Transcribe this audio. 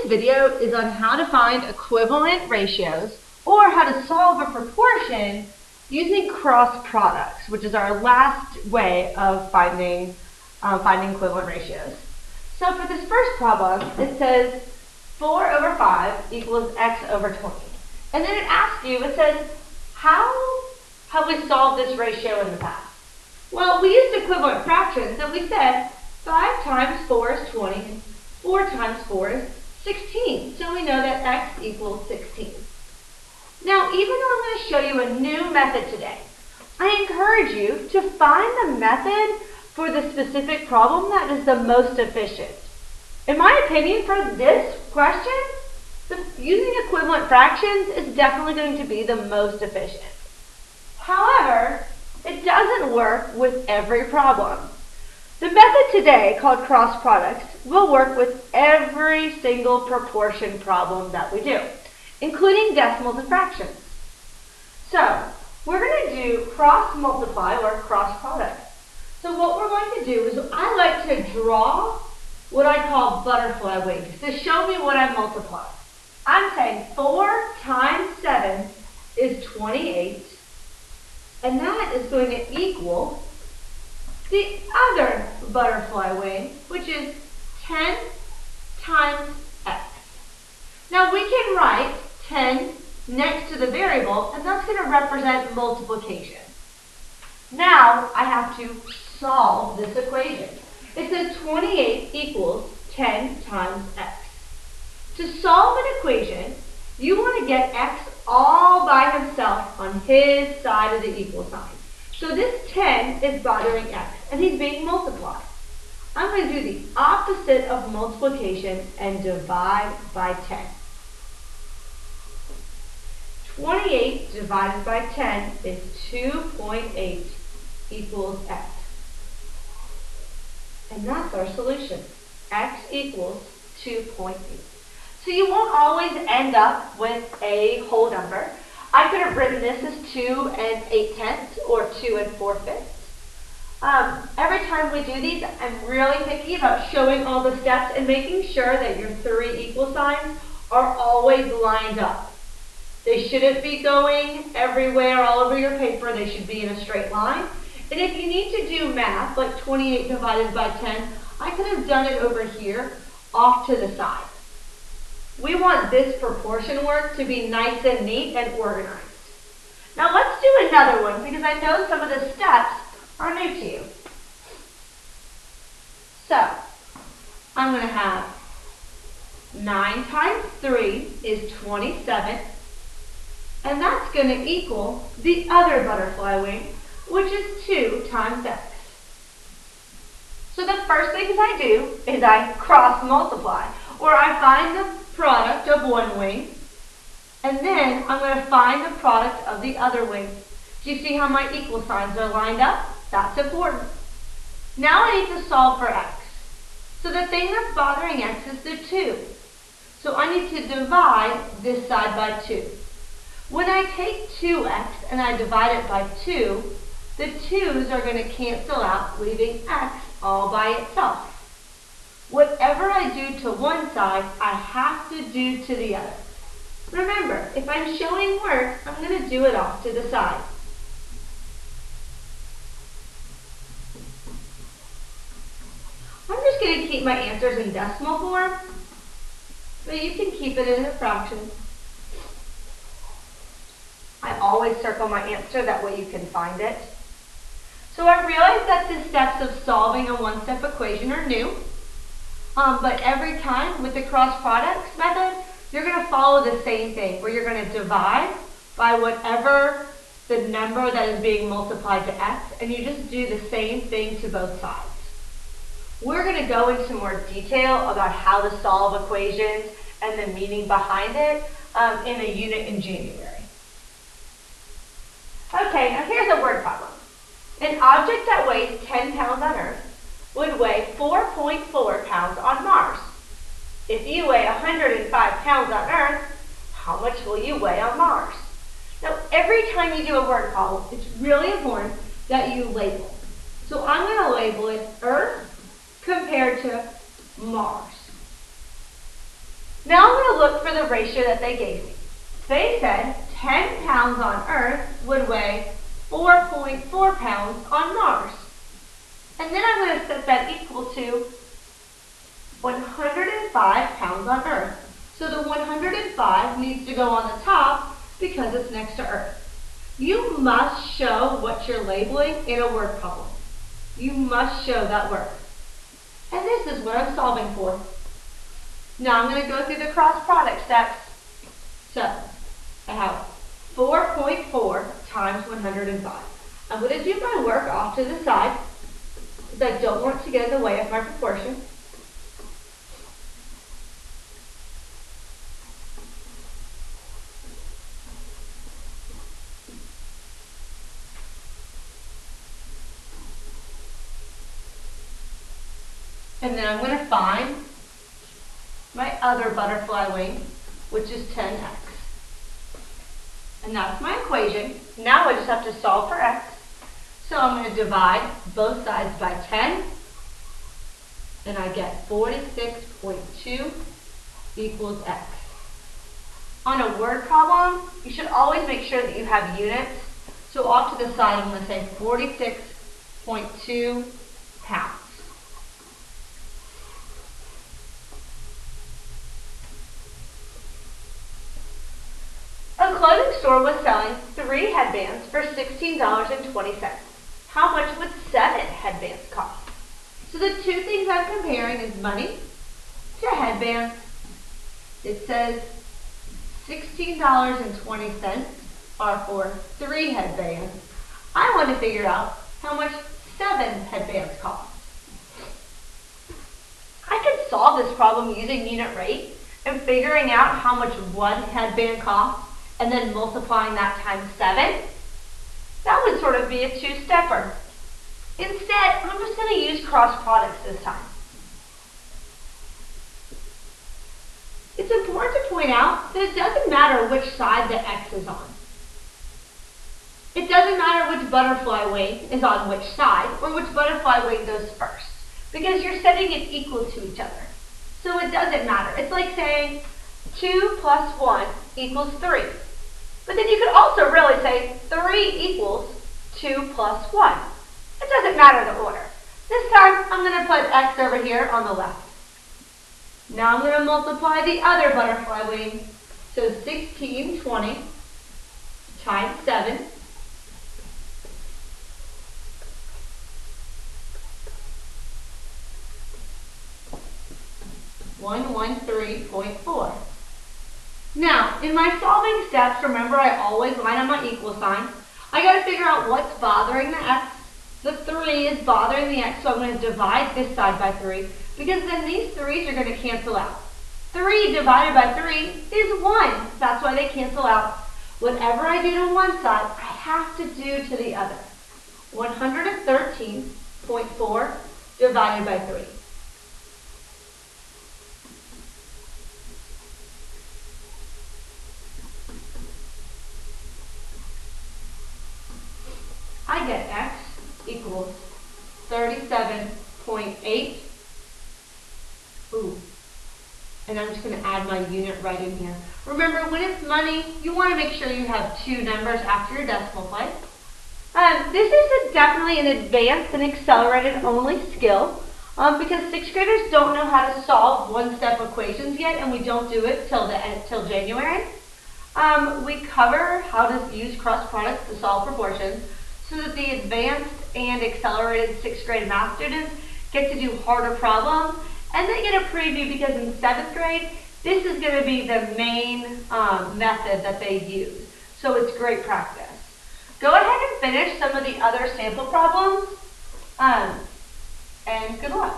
video is on how to find equivalent ratios or how to solve a proportion using cross products, which is our last way of finding equivalent ratios. So for this first problem, it says 4 over 5 equals x over 20. And then it asks you, it says, how have we solved this ratio in the past? Well, we used equivalent fractions, and we said 5 times 4 is 20, and 4 times 4 is 16. So we know that x equals 16. Now, even though I'm going to show you a new method today, I encourage you to find the method for the specific problem that is the most efficient. In my opinion, for this question, using equivalent fractions is definitely going to be the most efficient. However, it doesn't work with every problem. The method today, called cross products, will work with every single proportion problem that we do, including decimals and fractions. So, we're going to do cross multiply or cross product. So what we're going to do is I like to draw what I call butterfly wings to show me what I multiply. I'm saying 4 times 7 is 28, and that is going to equal the other butterfly wing, which is 10 times x. Now we can write 10 next to the variable, and that's going to represent multiplication. Now I have to solve this equation. It says 28 equals 10 times x. To solve an equation, you want to get x all by himself on his side of the equal sign. So this 10 is bothering x, and he's being multiplied. I'm going to do the opposite of multiplication and divide by 10. 28 divided by 10 is 2.8 equals x. And that's our solution. X equals 2.8. So you won't always end up with a whole number. I could have written this as 2 8/10 or 2 4/5. Every time we do these, I'm really picky about showing all the steps and making sure that your 3 equal signs are always lined up. They shouldn't be going everywhere all over your paper. They should be in a straight line. And if you need to do math, like 28 divided by 10, I could have done it over here, off to the side. We want this proportion work to be nice and neat and organized. Now let's do another one, because I know some of the steps are new to you. So, I'm going to have 9 times 3 is 27, and that's going to equal the other butterfly wing, which is 2 times x. So the first thing I do is I cross multiply, or I find the product of one wing, and then I'm going to find the product of the other wing. Do you see how my equal signs are lined up? That's important. Now I need to solve for x. So the thing that's bothering x is the 2. So I need to divide this side by 2. When I take 2x and I divide it by 2, the 2's are going to cancel out, leaving x all by itself. Whatever I do to one side, I have to do to the other. Remember, if I'm showing work, I'm going to do it off to the side. I'm just going to keep my answers in decimal form, but you can keep it in a fraction. I always circle my answer, that way you can find it. So I realize that the steps of solving a one-step equation are new. But every time with the cross products method, you're going to follow the same thing, where you're going to divide by whatever the number that is being multiplied to x, and you just do the same thing to both sides. We're going to go into more detail about how to solve equations and the meaning behind it in a unit in January. Okay, now here's a word problem. An object that weighs 10 pounds on Earth would weigh 4.4 pounds on Mars. If you weigh 105 pounds on Earth, how much will you weigh on Mars? Now, every time you do a word problem, it's really important that you label. So I'm going to label it Earth compared to Mars. Now I'm going to look for the ratio that they gave me. They said 10 pounds on Earth would weigh 4.4 pounds on Mars. And then I'm going to set that equal to 105 pounds on Earth. So the 105 needs to go on the top because it's next to Earth. You must show what you're labeling in a word problem. You must show that word. And this is what I'm solving for. Now I'm going to go through the cross product steps. So I have 4.4 times 105. I'm going to do my work off to the side because I don't want to get in the way of my proportion. And then I'm going to find my other butterfly wing, which is 10x. And that's my equation. Now I just have to solve for x. So I'm going to divide both sides by 10. And I get 46.2 equals x. On a word problem, you should always make sure that you have units. So off to the side, I'm going to say 46.2 pounds. A clothing store was selling 3 headbands for $16.20. How much would 7 headbands cost? So the two things I'm comparing is money to headbands. It says $16.20 are for 3 headbands. I want to figure out how much 7 headbands cost. I could solve this problem using unit rate and figuring out how much 1 headband costs and then multiplying that times 7. That would sort of be a two-stepper. Instead, I'm just going to use cross products this time. It's important to point out that it doesn't matter which side the x is on. It doesn't matter which butterfly wing is on which side or which butterfly wing goes first, because you're setting it equal to each other. So it doesn't matter. It's like saying 2 plus 1 equals 3. But then you could also really say 3 equals 2 plus 1. It doesn't matter the order. This time, I'm going to put x over here on the left. Now I'm going to multiply the other butterfly wing. So 1620 times 7. $113.4. Now, in my solving steps, remember I always line up my equal sign. I got to figure out what's bothering the x. The 3 is bothering the x, so I'm going to divide this side by 3, because then these 3's are going to cancel out. 3 divided by 3 is 1. That's why they cancel out. Whatever I do to one side, I have to do to the other. 113.4 divided by 3. I get x equals 37.8. Ooh. And I'm just going to add my unit right in here. Remember, when it's money, you want to make sure you have 2 numbers after your decimal place. This is definitely an advanced and accelerated only skill because 6th graders don't know how to solve one-step equations yet, and we don't do it till January. We cover how to use cross products to solve proportions, so that the advanced and accelerated 6th grade math students get to do harder problems, and they get a preview because in 7th grade, this is going to be the main method that they use. So it's great practice. Go ahead and finish some of the other sample problems, and good luck.